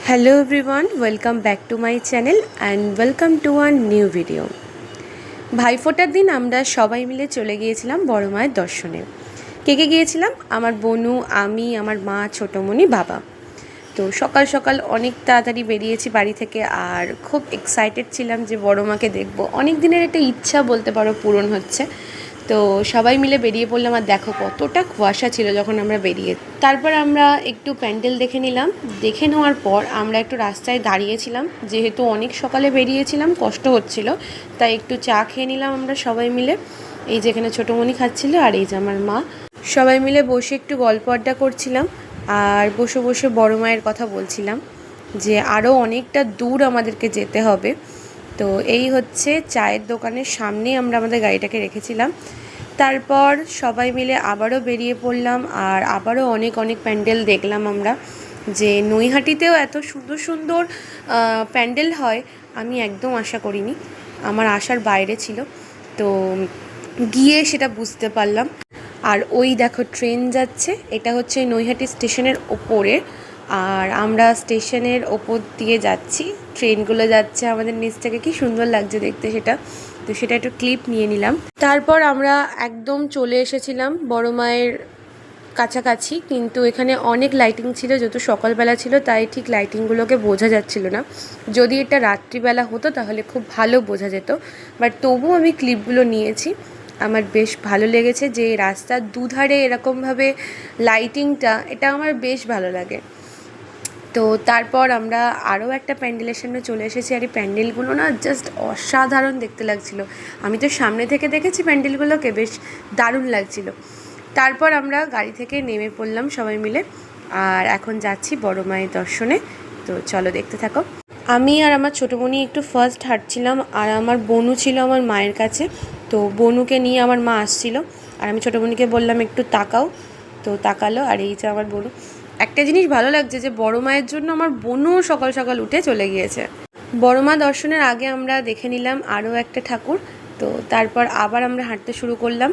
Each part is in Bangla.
Hello everyone, welcome back to my channel and welcome to a new video. ভাইফোঁটার দিন আমরা সবাই মিলে চলে গিয়েছিলাম বড় মায়ের দর্শনে। কে কে গিয়েছিলাম? আমার বোনু, আমি, আমার মা, ছোটোমণি, বাবা। তো সকাল সকাল অনেক তাড়াতাড়ি বেরিয়েছি বাড়ি থেকে, আর খুব এক্সাইটেড ছিলাম যে বড় মাকে দেখবো। অনেক দিনের একটা ইচ্ছা বলতে পারো পূরণ হচ্ছে। তো সবাই মিলে বেরিয়ে পড়লাম, আর দেখো কতটা কুয়াশা ছিল যখন আমরা বেরিয়ে। তারপর আমরা একটু প্যান্ডেল দেখে নিলাম। দেখে নেওয়ার পর আমরা একটু রাস্তায় দাঁড়িয়েছিলাম, যেহেতু অনেক সকালে বেরিয়েছিলাম, কষ্ট হচ্ছিল, তাই একটু চা খেয়ে নিলাম আমরা সবাই মিলে। এই যেখানে ছোটোমণি খাচ্ছিল, আর এই যে আমার মা। সবাই মিলে বসে একটু গল্প আড্ডা করছিলাম, আর বসে বসে বড় মায়ের কথা বলছিলাম যে আরও অনেকটা দূর আমাদেরকে যেতে হবে। তো এই হচ্ছে চায়ের দোকানের সামনে আমরা আমাদের গাড়িটাকে রেখেছিলাম। তারপর সবাই মিলে আবারও বেরিয়ে পড়লাম, আর আবারও অনেক অনেক প্যান্ডেল দেখলাম আমরা। যে নৈহাটিতেও এত সুন্দর সুন্দর প্যান্ডেল হয় আমি একদম আশা করিনি, আমার আশার বাইরে ছিল। তো গিয়ে সেটা বুঝতে পারলাম। আর ওই দেখো ট্রেন যাচ্ছে, এটা হচ্ছে নৈহাটি স্টেশনের ওপরে, আর আমরা স্টেশনের ওপর দিয়ে যাচ্ছি। ট্রেনগুলো যাচ্ছে আমাদের নিচ থেকে, কি সুন্দর লাগছে দেখতে সেটা। তো সেটা একটু ক্লিপ নিয়ে নিলাম। তারপর আমরা একদম চলে এসেছিলাম বড় মায়ের কাছাকাছি, কিন্তু এখানে অনেক লাইটিং ছিল, যেহেতু সকালবেলা ছিল তাই ঠিক লাইটিংগুলোকে বোঝা যাচ্ছিল না। যদি এটা রাত্রিবেলা হতো তাহলে খুব ভালো বোঝা যেত, বাট তবুও আমি ক্লিপগুলো নিয়েছি। আমার বেশ ভালো লেগেছে যে রাস্তার দুধারে এরকমভাবে লাইটিংটা, এটা আমার বেশ ভালো লাগে। তো তারপর আমরা আরও একটা প্যান্ডেলের সামনে চলে এসেছি, আর এই প্যান্ডেলগুলো না জাস্ট অসাধারণ দেখতে লাগছিল। আমি তো সামনে থেকে দেখেছি প্যান্ডেলগুলোকে, বেশ দারুণ লাগছিল। তারপর আমরা গাড়ি থেকে নেমে পড়লাম সবাই মিলে, আর এখন যাচ্ছি বড় মায়ের দর্শনে। তো চলো দেখতে থাকো। আমি আর আমার ছোটোমণি একটু ফার্স্ট হাঁটছিলাম, আর আমার বোনু ছিল আমার মায়ের কাছে। তো বোনুকে নিয়ে আমার মা আসছিল, আর আমি ছোটোমণিকে বললাম একটু তাকাও। তো তাকালো, আর এই যে আমার বোনু। একটা জিনিস ভালো লাগছে যে বড় মায়ের জন্য আমার বোনও সকাল সকাল উঠে চলে গিয়েছে। বড় মা দর্শনের আগে আমরা দেখে নিলাম আরও একটা ঠাকুর। তো তারপর আবার আমরা হাঁটতে শুরু করলাম,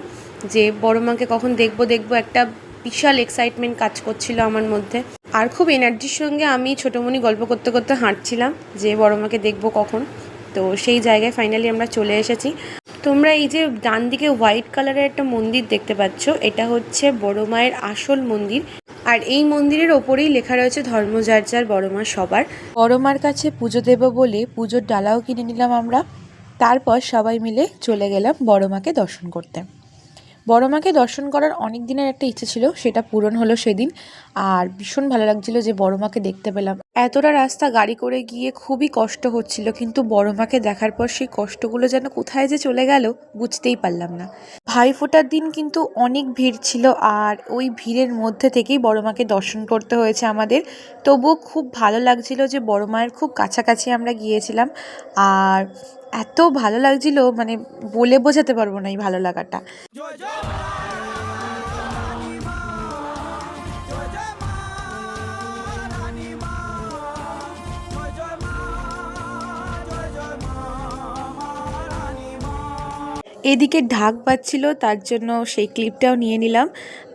যে বড় মাকে কখন দেখবো একটা বিশাল এক্সাইটমেন্ট কাজ করছিল আমার মধ্যে। আর খুব এনার্জির সঙ্গে আমি ছোটোমণি গল্প করতে করতে হাঁটছিলাম যে বড় মাকে দেখবো কখন। তো সেই জায়গায় ফাইনালি আমরা চলে এসেছি। তোমরা এই যে ডান দিকে হোয়াইট কালারের একটা মন্দির দেখতে পাচ্ছ, এটা হচ্ছে বড় মায়ের আসল মন্দির। আর এই মন্দিরের ওপরেই লেখা রয়েছে ধর্ম যার যার, বড় মা সবার। বড় মার কাছে পুজো দেব বলে পুজোর ডালাও কিনে নিলাম আমরা। তারপর সবাই মিলে চলে গেলাম বড় মাকে দর্শন করতে। বড় মাকে দর্শন করার অনেক দিনের একটা ইচ্ছে ছিল, সেটা পূরণ হলো সেদিন। আর ভীষণ ভালো লাগছিল যে বড় মাকে দেখতে পেলাম। এতটা রাস্তা গাড়ি করে গিয়ে খুবই কষ্ট হচ্ছিল, কিন্তু বড় মাকে দেখার পর সেই কষ্টগুলো যেন কোথায় যে চলে গেল বুঝতেই পারলাম না। ভাইফোঁটার দিন কিন্তু অনেক ভিড় ছিল, আর ওই ভিড়ের মধ্যে থেকেই বড় মাকে দর্শন করতে হয়েছে আমাদের। তবুও খুব ভালো লাগছিল যে বড় মায়ের খুব কাছাকাছি আমরা গিয়েছিলাম, আর এত ভালো লাগছিল মানে বলে বোঝাতে পারবো না এই ভালো লাগাটা। এদিকে ঢাক বাজছিল, তার জন্য সেই ক্লিপটাও নিয়ে নিলাম।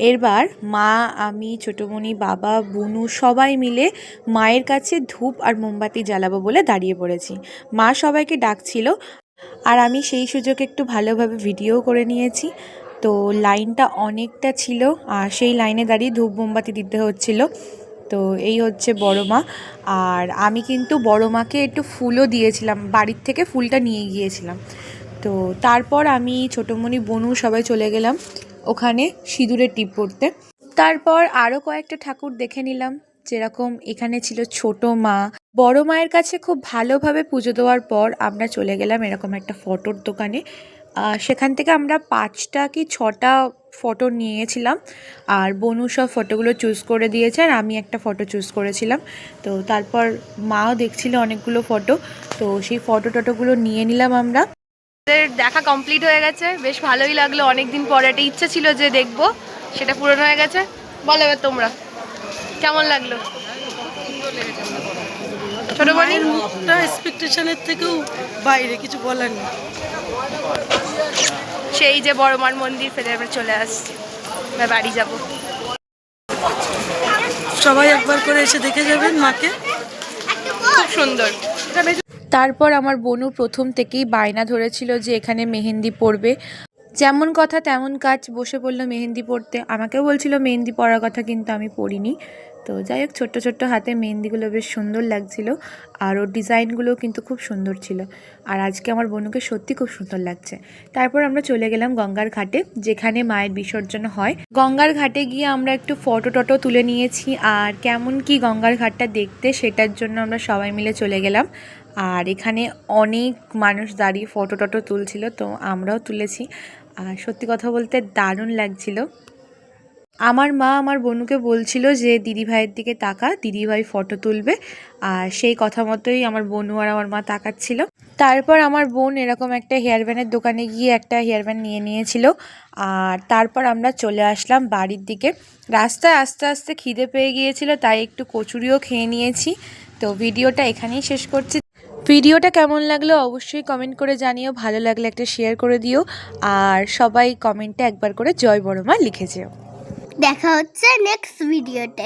এরবার মা, আমি, ছোটোমণি, বাবা, বুনু সবাই মিলে মায়ের কাছে ধূপ আর মোমবাতি জ্বালাবো বলে দাঁড়িয়ে পড়েছি। মা সবাইকে ডাকছিল, আর আমি সেই সুযোগে একটু ভালোভাবে ভিডিও করে নিয়েছি। তো লাইনটা অনেকটা ছিল, আর সেই লাইনে দাঁড়িয়ে ধূপ মোমবাতি দিতে হচ্ছিল। তো এই হচ্ছে বড় মা। আর আমি কিন্তু বড় মাকে একটু ফুলও দিয়েছিলাম, বাড়ির থেকে ফুলটা নিয়ে গিয়েছিলাম। তো তারপর আমি, ছোটোমণি, বনু সবাই চলে গেলাম ওখানে সিঁদুরের টিপ পড়তে। তারপর আরও কয়েকটা ঠাকুর দেখে নিলাম, যেরকম এখানে ছিল ছোট মা। বড় মায়ের কাছে খুব ভালোভাবে পুজো দেওয়ার পর আমরা চলে গেলাম এরকম একটা ফটোর দোকানে। সেখান থেকে আমরা 5টা কি 6টা ফটো নিয়েছিলাম, আর বনু সব ফটোগুলো চুজ করে দিয়েছে, আর আমি একটা ফটো চুজ করেছিলাম। তো তারপর মাও দেখছিল অনেকগুলো ফটো, তো সেই ফটোগুলো নিয়ে নিলাম আমরা। দেখা কমপ্লিট হয়ে গেছে, বেশ ভালোই লাগলো। অনেকদিন পরে একটা ইচ্ছে ছিল যে দেখবো, সেটা পূরণ হয়ে গেছে। বলো এবার তোমরা কেমন লাগলো? ছোট মায়ের মুখটা এক্সপেকটেশনের থেকেও বাইরে, কিছু বলার নেই। সেই যে বড় মার মন্দির ফেলে আমরা চলে আসছি, এবার বাড়ি যাব। সবাই একবার করে এসে দেখে যাবেন মাকে। সুন্দর। তারপর আমার বোনু প্রথম থেকেই বায়না ধরেছিল যে এখানে মেহেন্দি পড়বে, যেমন কথা তেমন কাজ, বসে পড়লো মেহেন্দি পড়তে। আমাকেও বলছিল মেহেন্দি পড়ার কথা, কিন্তু আমি পড়িনি। তো যাই হোক, ছোট্ট ছোট্ট হাতে মেহেন্দিগুলো বেশ সুন্দর লাগছিল, আর ওর ডিজাইনগুলোও কিন্তু খুব সুন্দর ছিল। আর আজকে আমার বোনুকে সত্যি খুব সুন্দর লাগছে। তারপর আমরা চলে গেলাম গঙ্গার ঘাটে, যেখানে মায়ের বিসর্জন হয়। গঙ্গার ঘাটে গিয়ে আমরা একটু ফটো টটো তুলে নিয়েছি, আর কেমন কি গঙ্গার ঘাটটা দেখতে সেটার জন্য আমরা সবাই মিলে চলে গেলাম। আর এখানে অনেক মানুষ দাঁড়িয়ে ফটো টটো তুলছিল, তো আমরাও তুলেছি। আর সত্যি কথা বলতে দারুণ লাগছিল। আমার মা আমার বোনুকে বলছিল যে দিদিভাইয়ের দিকে তাকা, দিদিভাই ফটো তুলবে। আর সেই কথা মতোই আমার বোনু আর আমার মা তাকাচ্ছিল। তারপর আমার বোন এরকম একটা হেয়ার ব্যান্ডের দোকানে গিয়ে একটা হেয়ার ব্যান্ড নিয়েছিল। আর তারপর আমরা চলে আসলাম বাড়ির দিকে। রাস্তায় আস্তে আস্তে খিদে পেয়ে গিয়েছিল, তাই একটু কচুরিও খেয়ে নিয়েছি। তো ভিডিওটা এখানেই শেষ করছি। ভিডিওটা কেমন লাগলো অবশ্যই কমেন্ট করে জানিও, ভালো লাগলে একটা শেয়ার করে দিও, আর সবাই কমেন্টে একবার করে জয় বড়মা লিখে যেও। দেখা হচ্ছে নেক্সট ভিডিওতে।